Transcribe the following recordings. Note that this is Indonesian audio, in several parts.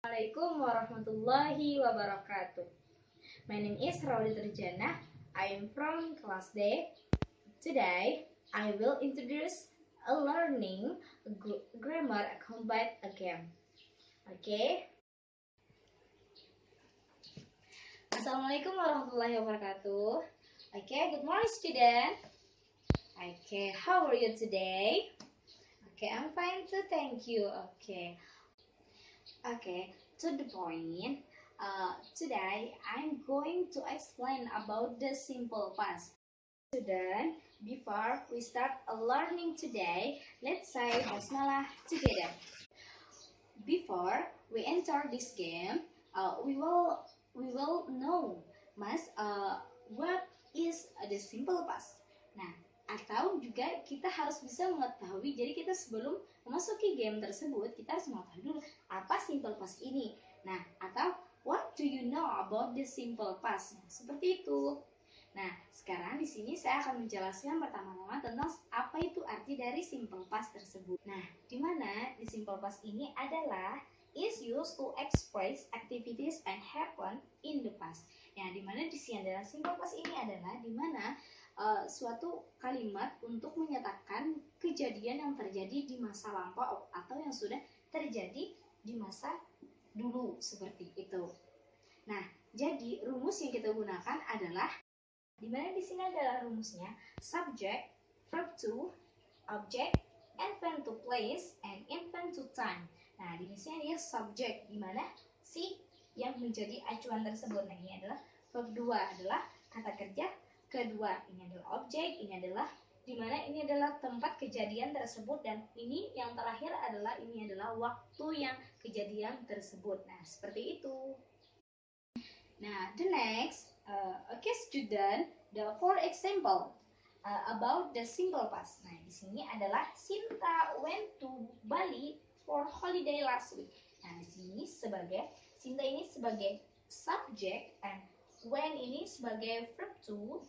Assalamualaikum warahmatullahi wabarakatuh. My name is Rauli Terjana. I am from class D. Today, I will introduce a learning grammar combat a game. Okay. Assalamualaikum warahmatullahi wabarakatuh. Okay, good morning student. Okay, how are you today? Okay, I'm fine too, thank you. Okay, to the point. Today I'm going to explain about the simple past. Student, before we start learning today, let's say basmalah together. Before we enter this game, we will know what is the simple past. Nah, atau juga kita harus bisa mengetahui. Jadi kita sebelum memasuki game tersebut, kita harus mengetahui dulu apa simple past ini. Nah, atau what do you know about the simple past? Nah, seperti itu. Nah, sekarang di sini saya akan menjelaskan pertama-tama tentang apa itu arti dari simple past tersebut. Nah, di mana di simple past ini adalah is used to express activities and happen in the past. Nah, di mana di sini adalah simple past ini adalah di mana suatu kalimat untuk menyatakan kejadian yang terjadi di masa lampau atau yang sudah terjadi di masa dulu seperti itu. Nah, jadi rumus yang kita gunakan adalah di mana di sini adalah rumusnya subject, verb to, object, adverb to place, and adverb to time. Nah, di sini dia subject, di mana si yang menjadi acuan tersebut. Nah, ini adalah verb 2 adalah kata kerja kedua. Ini adalah objek, ini adalah di mana ini adalah tempat kejadian tersebut, dan ini yang terakhir adalah ini adalah waktu yang kejadian tersebut. Nah, seperti itu. Nah, the next, okay student, the for example about the simple past. Nah, di sini adalah Sinta went to Bali for holiday last week. Nah, di sini sebagai Sinta ini sebagai subject, and when ini sebagai verb to,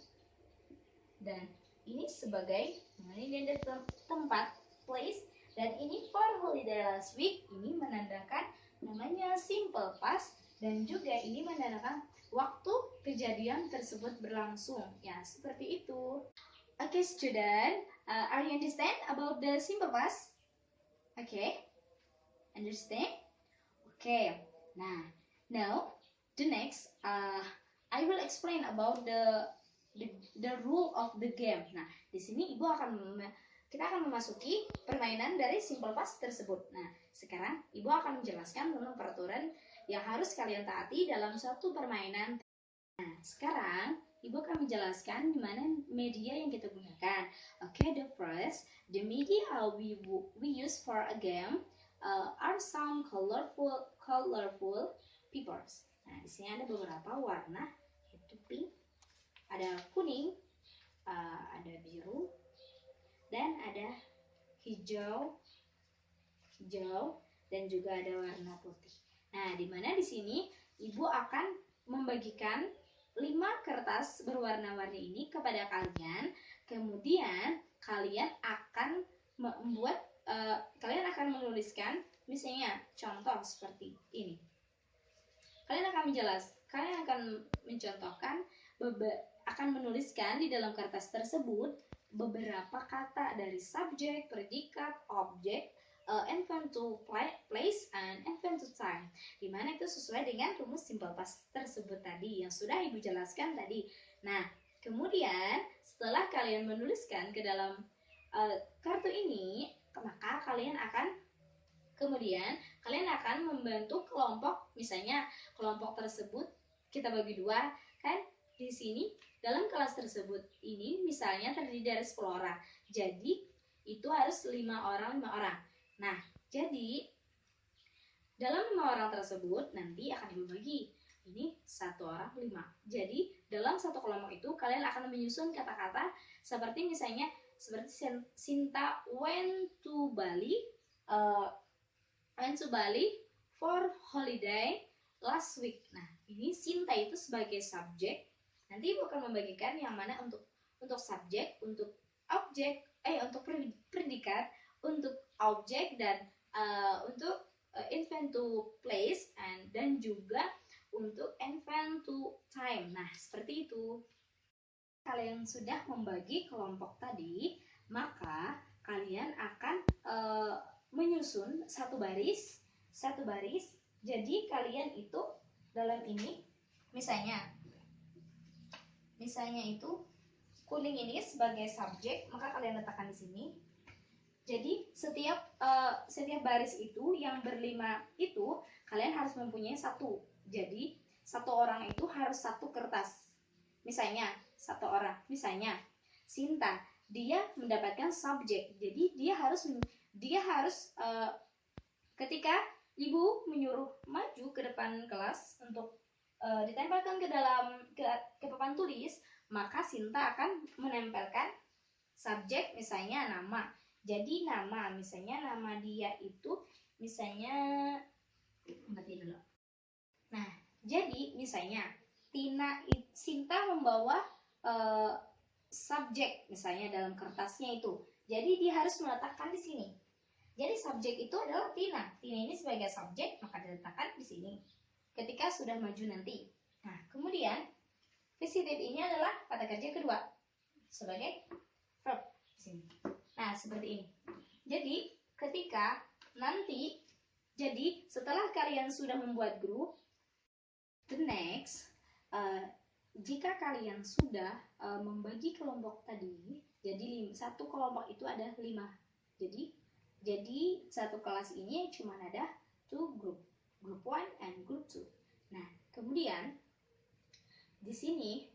dan ini sebagai ini ada tempat place, dan ini for holiday last week ini menandakan namanya simple past, dan juga ini menandakan waktu kejadian tersebut berlangsung. Ya, seperti itu. Okay, student, are you understand about the simple past? Okay, understand? Okay, now the next, I will explain about the rule of the game. Nah, di sini kita akan memasuki permainan dari simple past tersebut. Nah, sekarang Ibu akan menjelaskan tentang peraturan yang harus kalian taati dalam suatu permainan. Nah, sekarang Ibu akan menjelaskan di mana media yang kita gunakan. Okay, the first, the media we use for a game are some colorful papers. Nah, di sini ada beberapa warna, yaitu pink, ada kuning, ada biru, dan ada hijau, dan juga ada warna putih. Nah, di mana di sini Ibu akan membagikan 5 kertas berwarna-warni ini kepada kalian. Kemudian kalian akan kalian akan menuliskan, misalnya contoh seperti ini. Kalian akan mencontohkan, akan menuliskan di dalam kertas tersebut beberapa kata dari subjek, predikat, objek, adverb to place, and adverb to time, di mana itu sesuai dengan rumus simple past tersebut tadi yang sudah Ibu jelaskan tadi. Nah, kemudian setelah kalian menuliskan ke dalam kartu ini, maka kalian akan membentuk kelompok. Misalnya kelompok tersebut kita bagi 2, kan? Di sini dalam kelas tersebut ini misalnya terdiri dari 10 orang. Jadi itu harus 5 orang. Nah, jadi dalam 5 orang tersebut nanti akan dibagi. Ini 1 orang 5. Jadi dalam satu kelompok itu kalian akan menyusun kata-kata seperti misalnya Sinta went to Bali for holiday last week. Nah, ini Sinta itu sebagai subjek. Nanti Ibu akan membagikan yang mana untuk subjek, untuk objek, untuk predikat, untuk objek, dan untuk adverb to place, and dan juga untuk event to time. Nah, seperti itu. Kalian sudah membagi kelompok tadi, maka kalian akan menyusun satu baris. Jadi kalian itu dalam ini, misalnya itu kuning ini sebagai subjek, maka kalian letakkan di sini. Jadi setiap baris itu yang berlima itu kalian harus mempunyai satu. Jadi satu orang itu harus satu kertas. Misalnya satu orang, misalnya Sinta, dia mendapatkan subjek. Jadi dia harus ketika ibu menyuruh maju ke depan kelas untuk ditempelkan ke papan tulis, maka Sinta akan menempelkan subjek, misalnya nama. Jadi nama, misalnya nama dia itu misalnya mati dulu. Nah, jadi misalnya Sinta membawa subjek misalnya dalam kertasnya itu. Jadi dia harus meletakkan di sini. Jadi subjek itu adalah Tina. Tina ini sebagai subjek, maka diletakkan di sini ketika sudah maju nanti. Nah, kemudian positif ini adalah kata kerja kedua sebagai verb di sini. Nah, seperti ini. Jadi ketika nanti, jadi setelah kalian sudah membuat grup, the next, jika kalian sudah membagi kelompok tadi, jadi satu kelompok itu ada 5. Jadi satu kelas ini cuma ada 2 group 1 and group 2. Nah, kemudian di sini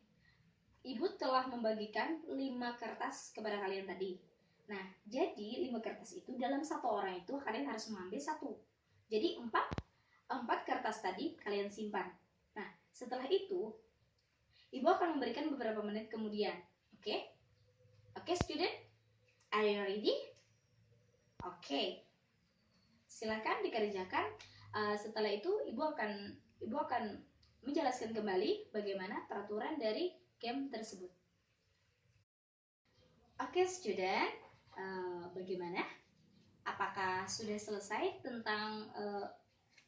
ibu telah membagikan 5 kertas kepada kalian tadi. Nah, jadi 5 kertas itu dalam satu orang itu kalian harus mengambil 1. Jadi 4 kertas tadi kalian simpan. Nah, setelah itu ibu akan memberikan beberapa menit kemudian. Oke? Oke, student? Are you ready? Oke. Silakan dikerjakan. Setelah itu ibu akan menjelaskan kembali bagaimana peraturan dari game tersebut. Oke, student, bagaimana? Apakah sudah selesai tentang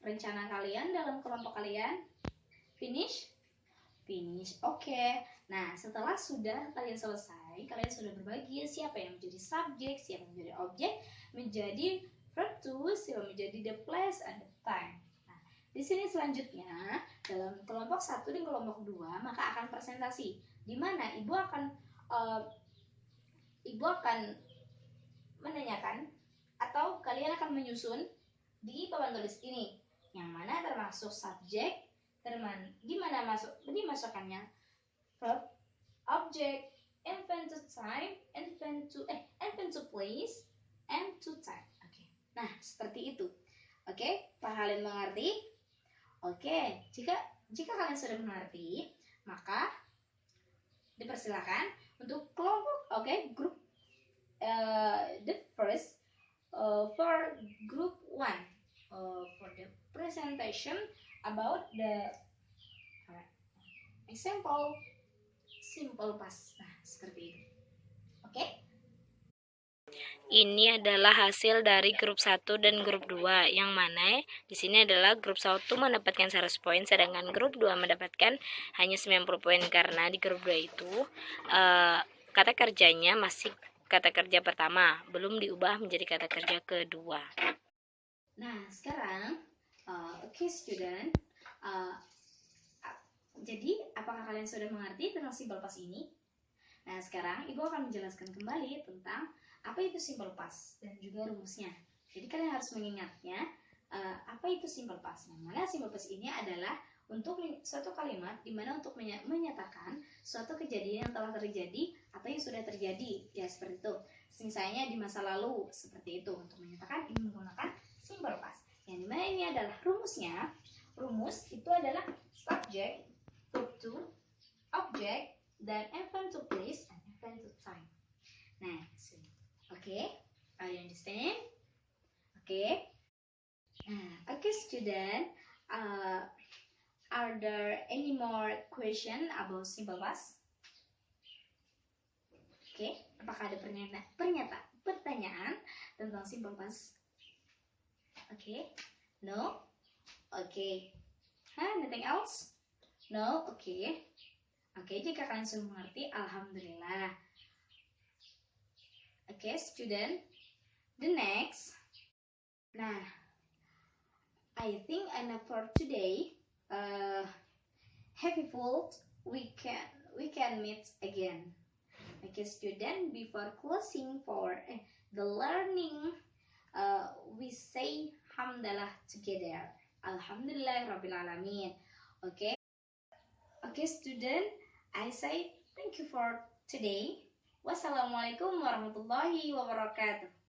rencana kalian dalam kelompok kalian? Finish? Oke. Nah, setelah sudah kalian selesai, kalian sudah berbagi siapa yang menjadi subjek, siapa yang menjadi objek, menjadi verb to, siapa menjadi the place and the time. Nah, di sini selanjutnya dalam kelompok 1 dan kelompok 2 maka akan presentasi, di mana ibu akan menanyakan atau kalian akan menyusun di papan tulis ini, yang mana termasuk subjek, dimasukkannya verb, object, infant to time, infant to place, and to time. Oke. Nah, seperti itu. Oke, Pak kalian mengerti? Oke, jika kalian sudah mengerti, maka dipersilakan untuk kelompok, group the first for group 1 for the presentation about the example simple past. Nah, seperti itu. Oke? Ini adalah hasil dari grup 1 dan grup 2, yang mana di sini adalah grup 1 mendapatkan 100 poin, sedangkan grup 2 mendapatkan hanya 90 poin, karena di grup 2 itu kata kerjanya masih kata kerja pertama, belum diubah menjadi kata kerja kedua. Nah, sekarang student, jadi apakah kalian sudah mengerti tentang simple past ini? Nah, sekarang ibu akan menjelaskan kembali tentang apa itu simple past dan juga rumusnya. Jadi kalian harus mengingatnya apa itu simple past. Yang mana simple past ini adalah untuk suatu kalimat di mana untuk menyatakan suatu kejadian yang telah terjadi atau yang sudah terjadi, ya seperti itu. Misalnya di masa lalu, seperti itu. Untuk menyatakan ini menggunakan simple past. Yang dimana ini adalah rumusnya. Rumus itu adalah subject, verb to, object, dan event to place and event to time. Nah, okay, are you understand? Okay. Okay, student. Are there any more question about simple past? Okay, apakah ada pertanyaan tentang simple past? Okay, no? Okay. Nothing else? No? Okay. Oke, jika kalian sudah mengerti, alhamdulillah. Okay, student. The next. Nah, I think enough for today. Happy Fourth. We can meet again. Okay, student. Before closing for the learning, we say hamdalah together. Alhamdulillah Rabbil Alamin. Okay. Okay, student. I say thank you for today. Wassalamualaikum warahmatullahi wabarakatuh.